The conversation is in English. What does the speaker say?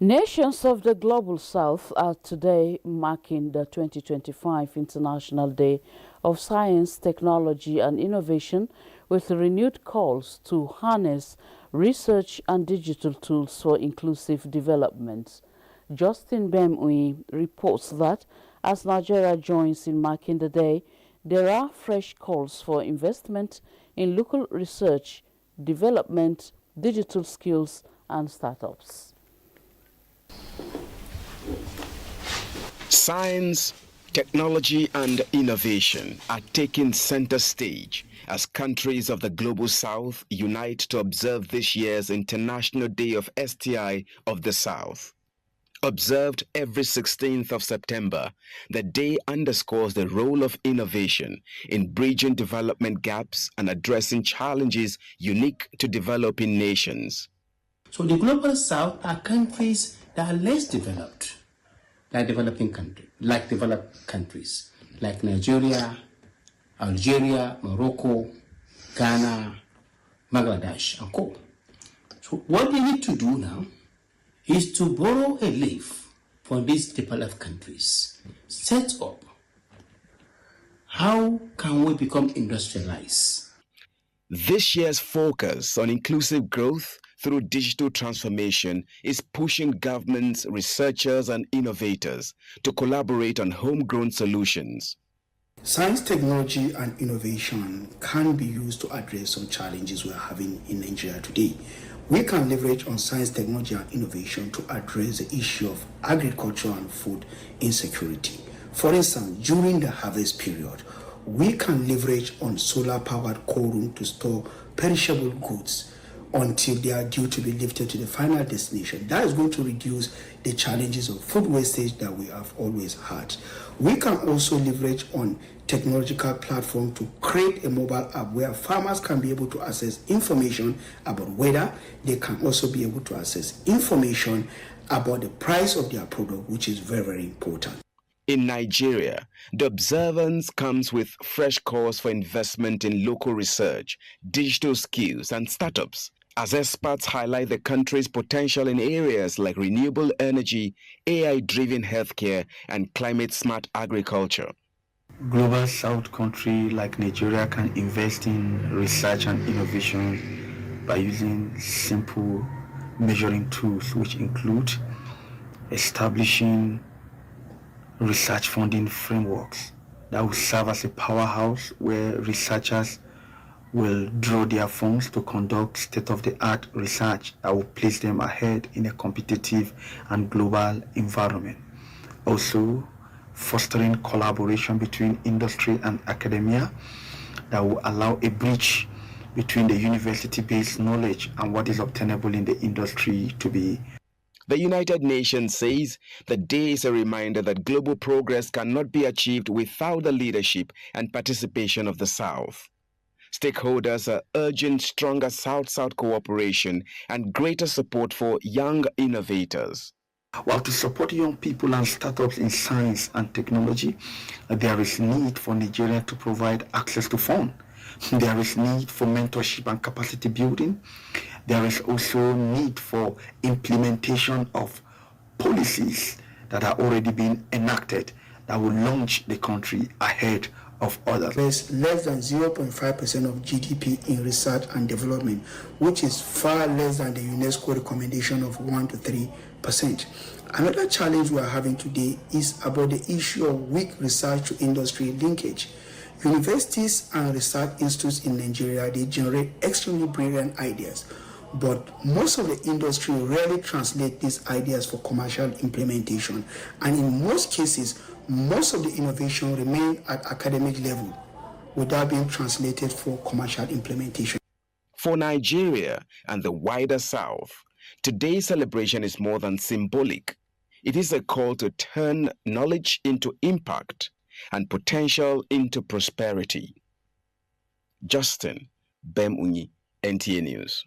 Nations of the Global South are today marking the 2025 International Day of Science, Technology and Innovation with renewed calls to harness research and digital tools for inclusive development. Justin Bemui reports that as Nigeria joins in marking the day, there are fresh calls for investment in local research, development, digital skills and startups. Science, technology and innovation are taking center stage as countries of the Global South unite to observe this year's International Day of STI of the South. Observed every 16th of September, the day underscores the role of innovation in bridging development gaps and addressing challenges unique to developing nations. So the Global South are countries that are less developed, like developed countries, like Nigeria, Algeria, Morocco, Ghana, Bangladesh, and co. So what we need to do now is to borrow a leaf from these developed countries, set up how can we become industrialized. This year's focus on inclusive growth through digital transformation is pushing governments, researchers and innovators to collaborate on homegrown solutions. Science, technology and innovation can be used to address some challenges we are having in Nigeria today. We can leverage on science, technology and innovation to address the issue of agriculture and food insecurity. For instance, during the harvest period, we can leverage on solar-powered cold room to store perishable goods until they are due to be lifted to the final destination. That is going to reduce the challenges of food wastage that we have always had. We can also leverage on technological platform to create a mobile app where farmers can be able to access information about weather. They can also be able to access information about the price of their product, which is very, very important. In Nigeria, the observance comes with fresh calls for investment in local research, digital skills and startups, as experts highlight the country's potential in areas like renewable energy, AI-driven healthcare and climate-smart agriculture. Global South country like Nigeria can invest in research and innovation by using simple measuring tools, which include establishing research funding frameworks that will serve as a powerhouse where researchers will draw their funds to conduct state-of-the-art research that will place them ahead in a competitive and global environment. Also, fostering collaboration between industry and academia that will allow a bridge between the university-based knowledge and what is obtainable in the industry to be. The United Nations says the day is a reminder that global progress cannot be achieved without the leadership and participation of the South. Stakeholders are urging stronger South-South cooperation and greater support for young innovators. While to support young people and startups in science and technology, there is need for Nigeria to provide access to funds. There is need for mentorship and capacity building. There is also need for implementation of policies that are already being enacted that will launch the country ahead of others. There's less than 0.5% of GDP in research and development, which is far less than the UNESCO recommendation of 1 to 3%. Another challenge we are having today is about the issue of weak research to industry linkage. Universities and research institutes in Nigeria, they generate extremely brilliant ideas, but most of the industry rarely translate these ideas for commercial implementation. And in most cases, most of the innovation remain at academic level without being translated for commercial implementation. For Nigeria and the wider South, today's celebration is more than symbolic. It is a call to turn knowledge into impact and potential into prosperity. Justin Bemui, NTA News.